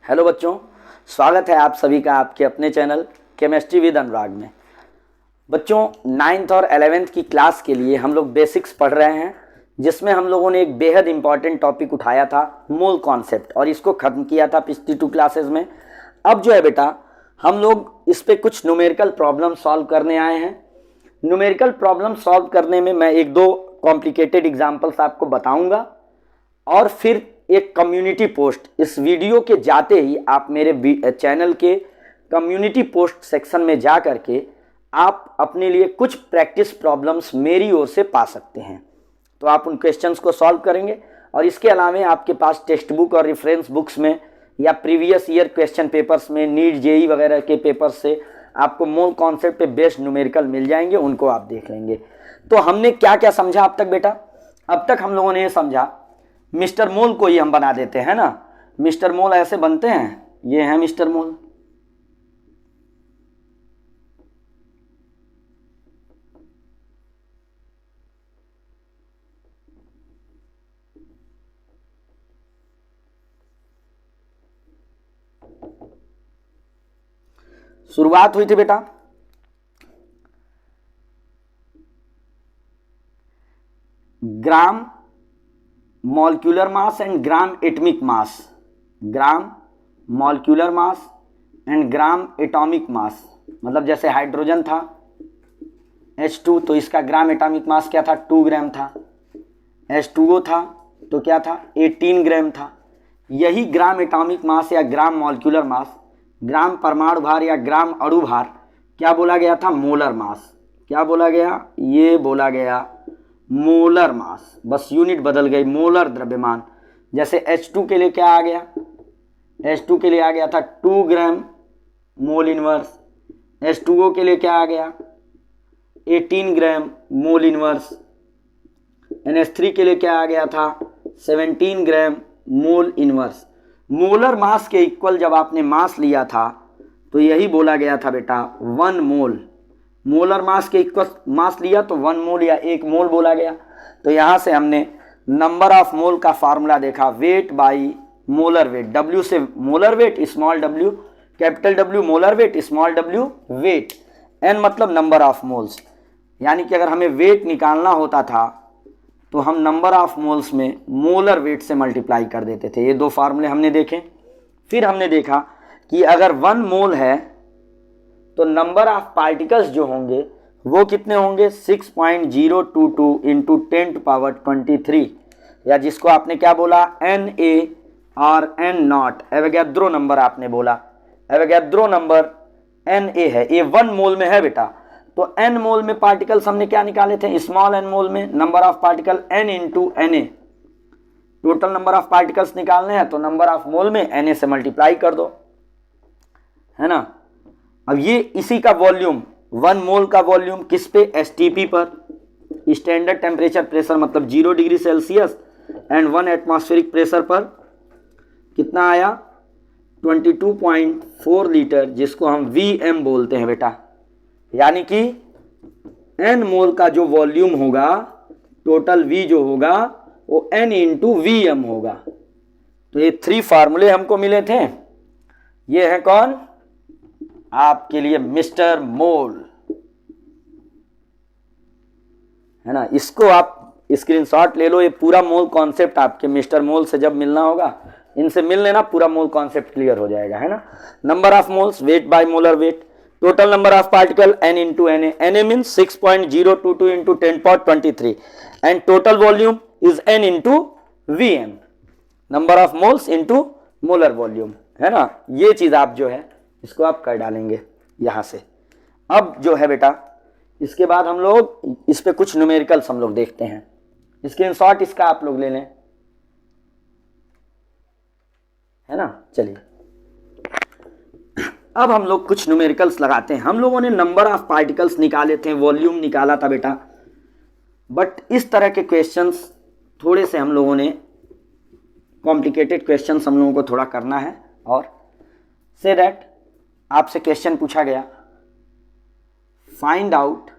Hello बच्चों, स्वागत है आप सभी का आपके अपने चैनल केमिस्ट्री विद अनुराग में। बच्चों, 9th और 11th की क्लास के लिए हम लोग बेसिक्स पढ़ रहे हैं, जिसमें हम लोगों ने एक बेहद इंपॉर्टेंट टॉपिक उठाया था, मोल कॉन्सेप्ट, और इसको ख़त्म किया था पिछली 2 क्लासेस में। अब जो है बेटा, हम लोग इस पर कुछ न्यूमेरिकल प्रॉब्लम सॉल्व करने आए हैं। न्यूमेरिकल प्रॉब्लम सॉल्व करने में मैं 1-2 कॉम्प्लिकेटेड एग्जाम्पल्स आपको बताऊँगा और फिर एक कम्युनिटी पोस्ट, इस वीडियो के जाते ही आप मेरे चैनल के कम्युनिटी पोस्ट सेक्शन में जा करके आप अपने लिए कुछ प्रैक्टिस प्रॉब्लम्स मेरी ओर से पा सकते हैं। तो आप उन क्वेश्चंस को सॉल्व करेंगे और इसके अलावा आपके पास टेक्स्ट बुक और रेफरेंस बुक्स में या प्रीवियस ईयर क्वेश्चन पेपर्स में नीट जेई वगैरह के पेपर्स से आपको मोल कॉन्सेप्ट पे बेस्ड न्यूमेरिकल मिल जाएंगे, उनको आप देख लेंगे। तो हमने क्या क्या समझा अब तक बेटा? अब तक हम लोगों ने ये समझा, मिस्टर मोल को ही हम बना देते हैं ना। मिस्टर मोल ऐसे बनते हैं, ये है मिस्टर मोल। शुरुआत हुई थी बेटा gram molecular mass and gram atomic mass, gram molecular mass and gram atomic mass. मतलब जैसे हाइड्रोजन था H2, तो इसका ग्राम एटॉमिक मास क्या था? 2 ग्राम था। H2O था तो क्या था? 18 ग्राम था। यही ग्राम एटॉमिक मास या ग्राम मॉलिक्यूलर मास, ग्राम परमाणु भार या ग्राम अणु भार क्या बोला गया था? Molar mass. क्या बोला गया? ये बोला गया मोलर मास, बस यूनिट बदल गई, मोलर द्रव्यमान। जैसे H2 के लिए क्या आ गया? H2 के लिए आ गया था 2 ग्राम मोल इनवर्स। H2O के लिए क्या आ गया? 18 ग्राम मोल इनवर्स। NH3 के लिए क्या आ गया था? 17 ग्राम मोल इनवर्स। मोलर मास के इक्वल जब आपने मास लिया था तो यही बोला गया था बेटा 1 मोल। मोलर मास के इक्वल मास लिया तो 1 मोल या 1 मोल बोला गया। तो यहाँ से हमने नंबर ऑफ मोल का फार्मूला देखा, weight by molar weight. W से molar weight, small w, capital W molar weight, small w weight, n मतलब नंबर ऑफ मोल्स। यानी कि अगर हमें वेट निकालना होता था तो हम नंबर ऑफ मोल्स में मोलर वेट से मल्टीप्लाई कर देते थे। ये 2 फार्मूले हमने देखे। फिर हमने देखा कि अगर 1 मोल है तो नंबर ऑफ पार्टिकल्स जो होंगे वो कितने होंगे? 6.022 इंटू 10⁻23, या जिसको आपने क्या बोला? Na और n नॉट, एवोगैड्रो नंबर आपने बोला। एवोगैड्रो नंबर Na है, ये 1 मोल में है बेटा। तो n मोल में पार्टिकल्स हमने क्या निकाले थे? स्मॉल n मोल में number of particle n into Na। Total number of particles निकालने हैं तो नंबर ऑफ मोल में Na से मल्टीप्लाई कर दो, है ना। अब ये इसी का वॉल्यूम, 1 मोल का वॉल्यूम किस पे? STP पर, स्टैंडर्ड टेम्परेचर प्रेशर, मतलब 0 degree Celsius and 1 atmospheric pressure पर कितना आया? 22.4 लीटर, जिसको हम Vm बोलते हैं बेटा। यानी कि n मोल का जो वॉल्यूम होगा, टोटल V जो होगा वो n इंटू Vm होगा। तो ये 3 फार्मूले हमको मिले थे। ये है कौन? आपके लिए मिस्टर मोल, है ना। इसको आप स्क्रीनशॉट ले लो। ये पूरा मोल कॉन्सेप्ट आपके मिस्टर मोल से जब मिलना होगा, इनसे मिल लेना, पूरा मोल कॉन्सेप्ट क्लियर हो जाएगा, है ना। Number of moles, wait by molar wait, total number of particle n into Na। Na means 6.022 into 10⁻23 and total volume is n into Vm, number of moles into molar volume, है ना। ये चीज आप जो है इसको आप कर डालेंगे यहां से। अब जो है बेटा, इसके बाद हम लोग इस पे कुछ न्यूमेरिकल्स हम लोग देखते हैं। स्क्रीनशॉट इसका आप लोग ले लें, है ना। चलिए अब हम लोग कुछ न्यूमेरिकल्स लगाते हैं। हम लोगों ने नंबर ऑफ पार्टिकल्स निकाले थे, वॉल्यूम निकाला था बेटा, बट इस तरह के क्वेश्चंस थोड़े से हम लोगों ने कॉम्प्लिकेटेड क्वेश्चंस हम लोगों को थोड़ा करना है। और से दैट आपसे क्वेश्चन पूछा गया, find out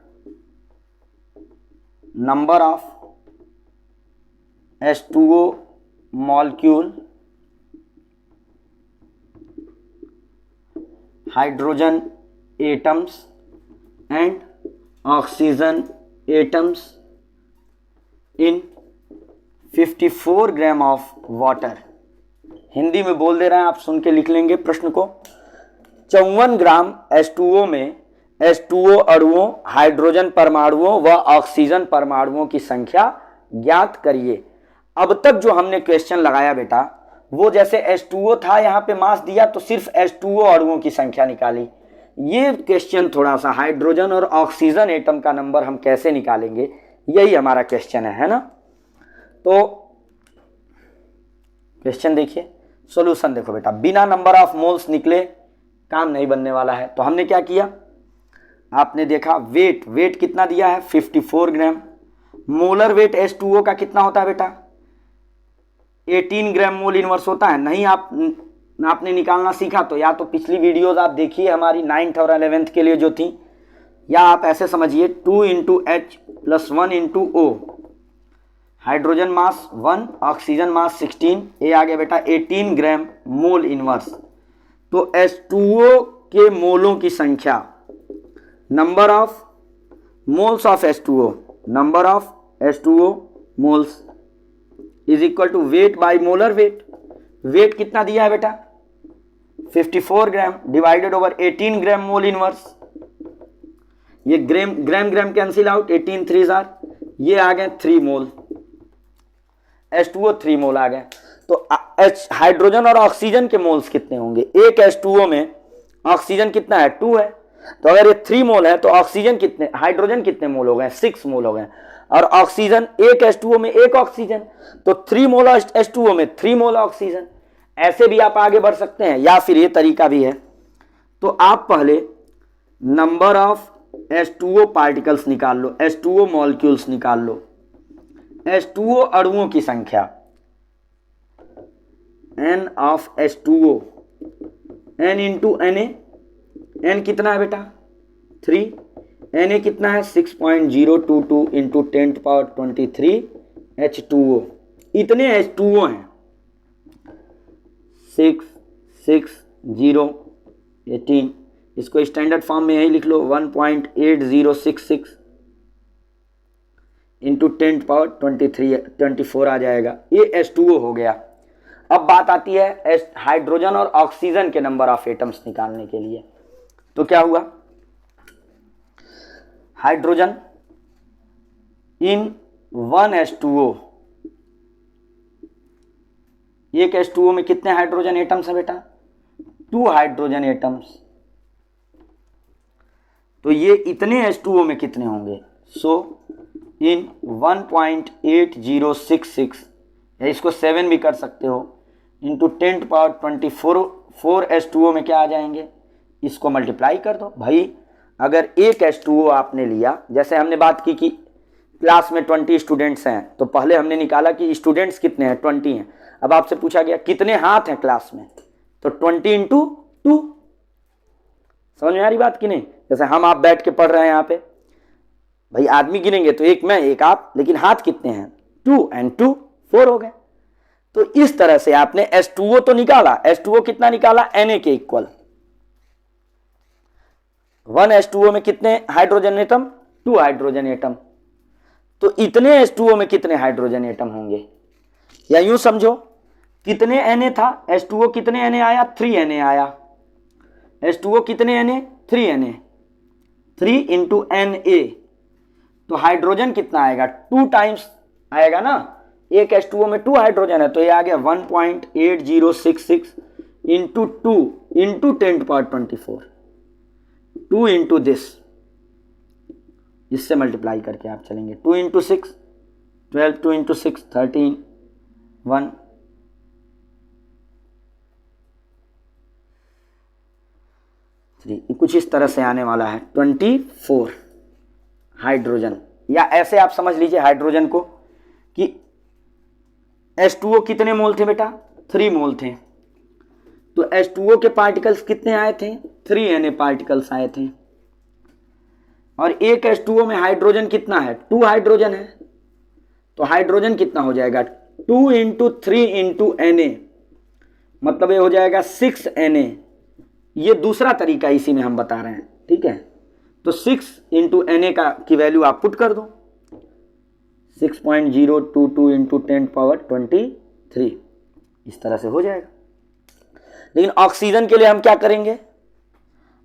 number of H2O molecule hydrogen atoms and oxygen atoms in 54 gram of water. Hindi में बोल दे रहे हैं, आप सुन के लिख लेंगे प्रश्न को। 54 ग्राम H2O में H2O अणुओं, हाइड्रोजन परमाणुओं व ऑक्सीजन परमाणुओं की संख्या ज्ञात करिए। अब तक जो हमने क्वेश्चन लगाया बेटा, वो जैसे H2O था, यहाँ पे मास दिया तो सिर्फ H2O अणुओं की संख्या निकाली। ये क्वेश्चन थोड़ा सा हाइड्रोजन और ऑक्सीजन एटम का नंबर हम कैसे निकालेंगे, यही हमारा क्वेश्चन है ना। तो क्वेश्चन देखिए, सॉल्यूशन देखो बेटा। बिना नंबर ऑफ मोल्स निकले काम नहीं बनने वाला है। तो हमने क्या किया, आपने देखा वेट कितना दिया है 54 ग्राम। मोलर वेट H2O का कितना होता है बेटा, 18 ग्राम मोल इनवर्स होता है। नहीं आपने निकालना सीखा तो या तो पिछली वीडियोज आप देखिए हमारी 9th और 11th के लिए जो थी, या आप ऐसे समझिए 2 × H + 1 × O। हाइड्रोजन मास 1, ऑक्सीजन मास 16, ये आ गया बेटा 18 ग्राम मोल इनवर्स। तो H2O के मोलों की संख्या, number of moles of H2O, number of H2O moles is equal to weight by molar weight. Weight कितना दिया है बेटा 54 gram divided over 18 gram mole inverse. ये ग्राम कैंसिल आउट, 18 3 आर, ये आ गए 3 मोल। H2O 3 मोल आ गए। तो हाइड्रोजन और ऑक्सीजन के मोल्स कितने होंगे, एक H2O में ऑक्सीजन कितना है 2 है। तो अगर ये 3 मोल है तो ऑक्सीजन कितने, हाइड्रोजन कितने मोल हो गए 6 मोल हो गए। और ऑक्सीजन, एक H2O में एक ऑक्सीजन, तो 3 मोल H2O में 3 मोल ऑक्सीजन। ऐसे भी आप आगे बढ़ सकते हैं, या फिर ये तरीका भी है। तो आप पहले नंबर ऑफ H2O पार्टिकल्स निकाल लो, H2O मॉलिक्यूल्स निकाल लो। H2O अणुओं की संख्या N of H2O, N into Na, N कितना है बेटा 3, Na कितना है 6.022 इंटू 10⁻23 H2O। इतने H2O हैं 6 6 0 18, इसको स्टैंडर्ड फॉर्म में यही लिख लो 1.8066 इंटू 10⁻24 आ जाएगा। ये H2O हो गया। अब बात आती है हाइड्रोजन और ऑक्सीजन के नंबर ऑफ एटम्स निकालने के लिए। तो क्या हुआ, हाइड्रोजन इन 1 H2O, एक H2O में कितने हाइड्रोजन एटम्स है बेटा 2 हाइड्रोजन एटम्स। तो ये इतने H2O में कितने होंगे, सो इन 1.8066, या इसको 7 भी कर सकते हो, इंटू 10⁻24 H2O में क्या आ जाएंगे, इसको मल्टीप्लाई कर दो भाई। अगर एक H2O आपने लिया, जैसे हमने बात की कि क्लास में 20 स्टूडेंट्स हैं, तो पहले हमने निकाला कि स्टूडेंट्स कितने हैं 20 हैं। अब आपसे पूछा गया कितने हाथ हैं क्लास में, तो 20 इंटू 2। समझ में आ रही बात कि नहीं। जैसे हम आप बैठ के पढ़ रहे हैं यहाँ पे, भाई आदमी गिनेंगे तो एक मैं एक आप, लेकिन हाथ कितने हैं 2 and 2 4 हो गए। तो इस तरह से आपने H2O तो निकाला, H2O कितना निकाला Na के इक्वल। 1 H2O में कितने हाइड्रोजन एटम 2 हाइड्रोजन एटम। तो इतने H2O में कितने हाइड्रोजन एटम होंगे, या यूं समझो कितने Na था, H2O कितने Na आया 3 Na आया। H2O कितने Na 3 Na, 3 इंटू Na। तो हाइड्रोजन कितना आएगा 2 टाइम्स आएगा ना, एक H2O में 2 हाइड्रोजन है, तो ये आ गया 1.8066 इंटू 2 इंटू 10⁻24, 2 इंटू दिस, इससे मल्टीप्लाई करके आप चलेंगे। 2 इंटू 6 12, 2 इंटू 6 13, 1 3, कुछ इस तरह से आने वाला है 24 हाइड्रोजन। या ऐसे आप समझ लीजिए हाइड्रोजन को कि H2O कितने मोल थे बेटा 3 मोल थे। तो H2O के पार्टिकल्स कितने आए थे 3 Na पार्टिकल्स आए थे। और एक H2O में हाइड्रोजन कितना है 2 हाइड्रोजन है। तो हाइड्रोजन कितना हो जाएगा 2 इंटू 3 इंटू Na, मतलब ये हो जाएगा 6 Na ये दूसरा तरीका इसी में हम बता रहे हैं, ठीक है। तो 6 इंटू Na की वैल्यू आप पुट कर दो, 6.022 इंटू 10⁻23, इस तरह से हो जाएगा। लेकिन ऑक्सीजन के लिए हम क्या करेंगे,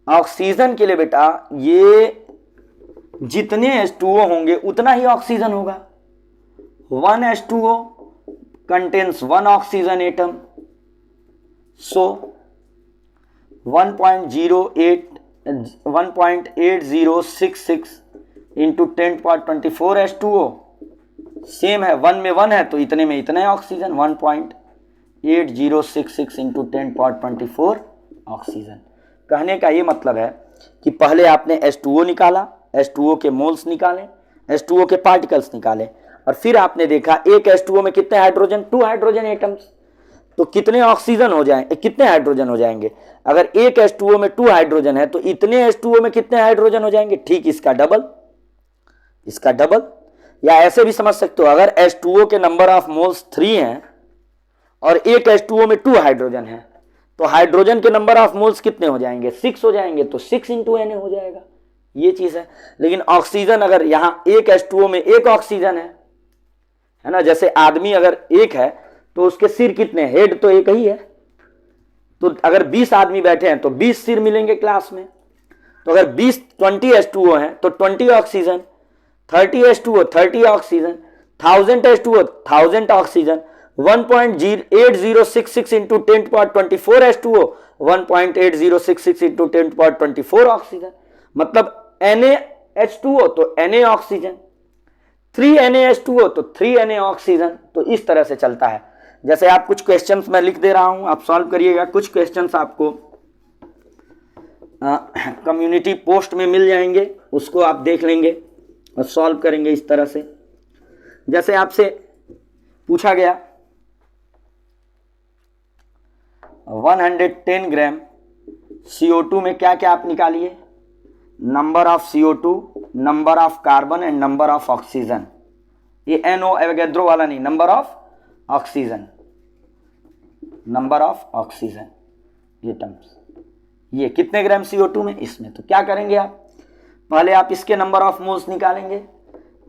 ऑक्सीजन के लिए बेटा ये जितने H2O होंगे उतना ही ऑक्सीजन होगा। 1 H2O contains 1 oxygen atom, so 1.8066 into 10⁻24 H2O same है, 1 में 1 है तो इतने में इतने ऑक्सीजन, 1.8066 इंटू 10⁻24 ऑक्सीजन। कहने का ये मतलब है कि पहले आपने H2O निकाला, H2O के मोल्स निकाले, H2O के पार्टिकल्स निकाले, और फिर आपने देखा एक H2O में कितने हाइड्रोजन, 2 हाइड्रोजन एटम्स, तो कितने ऑक्सीजन हो जाएंगे, कितने हाइड्रोजन हो जाएंगे। अगर एक H2O में 2 हाइड्रोजन है तो इतने H2O में कितने हाइड्रोजन हो जाएंगे, ठीक इसका डबल, इसका डबल। या ऐसे भी समझ सकते हो, अगर H2O के नंबर ऑफ मोल्स 3 हैं और एक H2O में 2 हाइड्रोजन है तो हाइड्रोजन के नंबर ऑफ मोल्स कितने हो जाएंगे, 6 हो जाएंगे, तो 6 इंटू Na हो जाएगा, ये चीज है। लेकिन ऑक्सीजन अगर यहां एक H2O में एक ऑक्सीजन है ना, जैसे आदमी अगर एक है तो उसके सिर कितने, हेड तो एक ही है, तो अगर 20 आदमी बैठे हैं तो 20 सिर मिलेंगे क्लास में। तो अगर 20 H2O हैं तो 20 oxygen, 30 H2O 30 oxygen, 1000 H2O 1000 oxygen, 1.8066 into 10⁻24 H2O 1.8066 into 10⁻24 oxygen, मतलब NaH2O तो Na ऑक्सीजन, 3 NaH2O तो 3 Na ऑक्सीजन। तो इस तरह से चलता है। जैसे आप कुछ क्वेश्चंस मैं लिख दे रहा हूं, आप सॉल्व करिएगा। कुछ क्वेश्चंस आपको कम्युनिटी पोस्ट में मिल जाएंगे, उसको आप देख लेंगे और सॉल्व करेंगे इस तरह से। जैसे आपसे पूछा गया 110 ग्राम CO2 में क्या क्या आप निकालिए, number of CO2, number of carbon and number of oxygen. ये NO एवोगैड्रो वाला नहीं, number of oxygen, number of oxygen, ये टर्म्स। ये कितने ग्राम CO2 में, इसमें। तो क्या करेंगे आप, पहले आप इसके नंबर ऑफ मोल्स निकालेंगे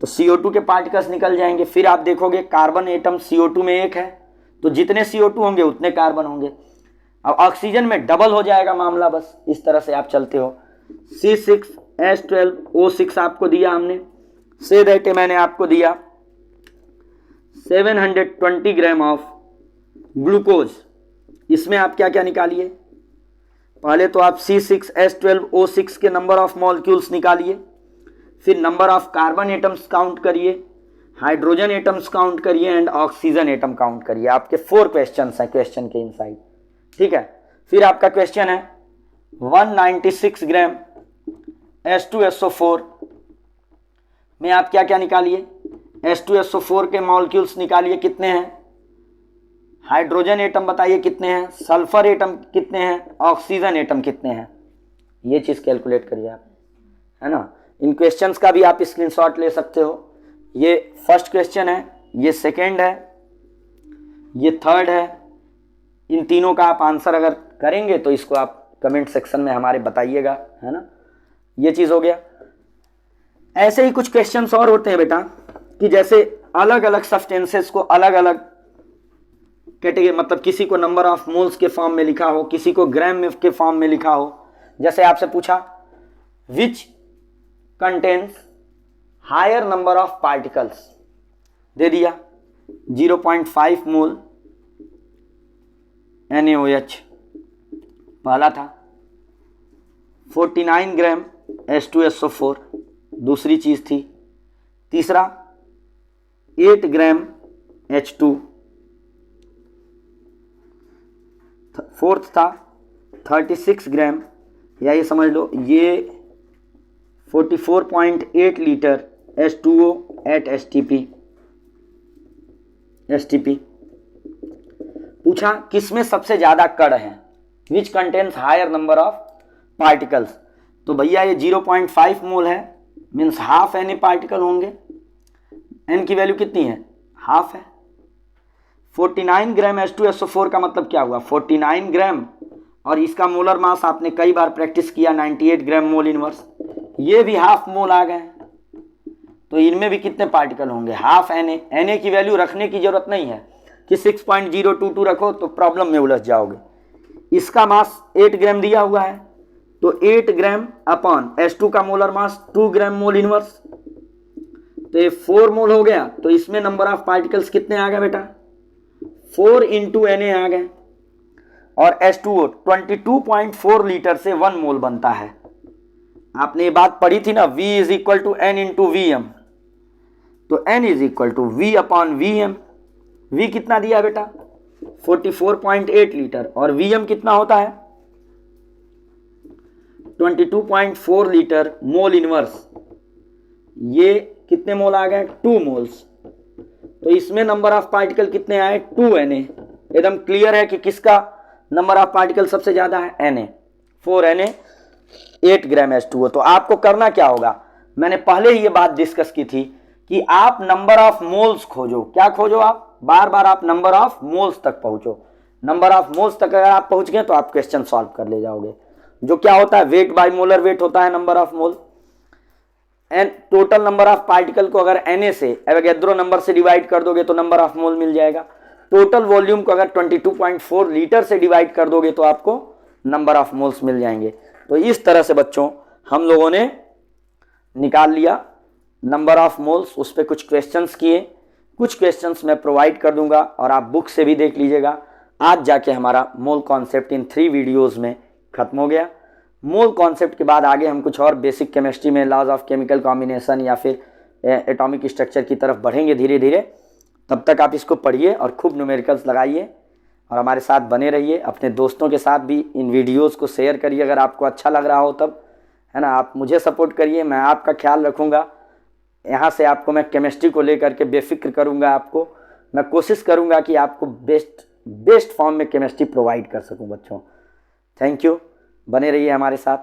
तो CO2 के पार्टिकल्स निकल जाएंगे। फिर आप देखोगे कार्बन एटम CO2 में एक है तो जितने CO2 होंगे उतने कार्बन होंगे। अब ऑक्सीजन में डबल हो जाएगा मामला, बस इस तरह से आप चलते हो। C6H12O6 आपको दिया हमने, से दैट मैंने आपको दिया 720 ग्राम ऑफ ग्लूकोज। इसमें आप क्या क्या निकालिए, पहले तो आप C6H12O6 के नंबर ऑफ मॉलिक्यूल्स निकालिए, फिर number of carbon atoms count करिए, हाइड्रोजन एटम्स काउंट करिए एंड ऑक्सीजन एटम काउंट करिए। आपके 4 क्वेश्चंस हैं क्वेश्चन के इनसाइड, ठीक है। फिर आपका क्वेश्चन है 196 ग्राम H2SO4 में आप क्या क्या निकालिए, H2SO4 के मॉलिक्यूल्स निकालिए, कितने हैं, हाइड्रोजन एटम बताइए कितने हैं, सल्फर एटम कितने हैं, ऑक्सीजन एटम कितने हैं, ये चीज कैलकुलेट करिए आप, है ना। इन क्वेश्चंस का भी आप स्क्रीनशॉट ले सकते हो। ये फर्स्ट क्वेश्चन है, ये सेकंड है, ये थर्ड है। इन तीनों का आप आंसर अगर करेंगे तो इसको आप कमेंट सेक्शन में हमारे बताइएगा, है ना। ये चीज हो गया। ऐसे ही कुछ क्वेश्चंस और होते हैं बेटा कि जैसे अलग अलग सब्सटेंसेस को अलग अलग कैटेगरी, मतलब किसी को नंबर ऑफ मोल्स के फॉर्म में लिखा हो, किसी को ग्राम में के फॉर्म में लिखा हो। जैसे आपसे पूछा which contains higher number of particles, दे दिया 0.5 मोल NaOH पहला था, 49 ग्राम H2SO4 दूसरी चीज थी, तीसरा 8 ग्राम H2, फोर्थ था 36 ग्राम, या ये समझ लो ये 44.8 लीटर H2O at STP। पूछा किसमें सबसे ज्यादा कण है, which contains higher number of particles. तो भैया ये 0.5 मोल है, मीन्स हाफ Na पार्टिकल होंगे। N की वैल्यू कितनी है, हाफ है। 49 ग्राम H2SO4 का मतलब क्या हुआ, 49 ग्राम और इसका मोलर मास आपने कई बार प्रैक्टिस किया 98 ग्राम मोल इनवर्स। ये भी हाफ मोल आ गए, तो इनमें भी कितने पार्टिकल होंगे, हाफ Na की वैल्यू रखने की जरूरत नहीं है कि 6.022 रखो तो प्रॉब्लम में उलझ जाओगे। इसका मास 8 ग्राम दिया हुआ है, तो 8 ग्राम अपॉन H2 का मोलर मास 2 ग्राम मोल इनवर्स, तो ये 4 मोल हो गया। तो इसमें नंबर ऑफ पार्टिकल्स कितने आ गए बेटा, 4 इंटू Na आ गए। और H2O 22.4 लीटर से 1 मोल बनता है। आपने ये बात पढ़ी थी ना, V is equal to N into Vm, तो N is equal to V upon Vm। V कितना दिया बेटा 44.8 लीटर, और Vm कितना होता है 22.4 लीटर मोल इनवर्स। ये कितने मोल आ गए 2 मोल्स, तो इसमें नंबर ऑफ पार्टिकल कितने आए 2 Na। एकदम क्लियर है कि किसका नंबर ऑफ पार्टिकल सबसे ज्यादा है Na, 4 Na 8 ग्राम H2O। तो आपको करना क्या होगा, मैंने पहले ही ये बात डिस्कस की थी कि आप नंबर ऑफ मोल्स खोजो। क्या खोजो, आप बार बार आप नंबर ऑफ मोल्स तक पहुंचो। नंबर ऑफ मोल्स तक अगर आप पहुंच गए तो आप क्वेश्चन सॉल्व कर ले जाओगे। जो क्या होता है, वेट बाय मोलर वेट होता है number of mole, and total number of particle को अगर Na से एवोगैड्रो नंबर से डिवाइड कर दोगे तो नंबर ऑफ मोल मिल जाएगा। टोटल वॉल्यूम को अगर 22.4 लीटर से डिवाइड कर दोगे तो आपको नंबर ऑफ मोल्स मिल जाएंगे। तो इस तरह से बच्चों हम लोगों ने निकाल लिया नंबर ऑफ मोल्स, उस पर कुछ क्वेश्चंस किए, कुछ क्वेश्चंस मैं प्रोवाइड कर दूंगा और आप बुक से भी देख लीजिएगा। आज जाके हमारा मोल कॉन्सेप्ट इन 3 वीडियोस में खत्म हो गया। मोल कॉन्सेप्ट के बाद आगे हम कुछ और बेसिक केमिस्ट्री में लॉज ऑफ केमिकल कॉम्बिनेशन या फिर एटॉमिक स्ट्रक्चर की तरफ बढ़ेंगे धीरे धीरे। तब तक आप इसको पढ़िए और खूब न्यूमेरिकल्स लगाइए और हमारे साथ बने रहिए। अपने दोस्तों के साथ भी इन वीडियोस को शेयर करिए अगर आपको अच्छा लग रहा हो तब, है ना। आप मुझे सपोर्ट करिए, मैं आपका ख्याल रखूँगा। यहाँ से आपको मैं केमिस्ट्री को लेकर के बेफिक्र करूँगा। आपको मैं कोशिश करूँगा कि आपको बेस्ट फॉर्म में केमिस्ट्री प्रोवाइड कर सकूँ बच्चों। थैंक यू, बने रहिए हमारे साथ।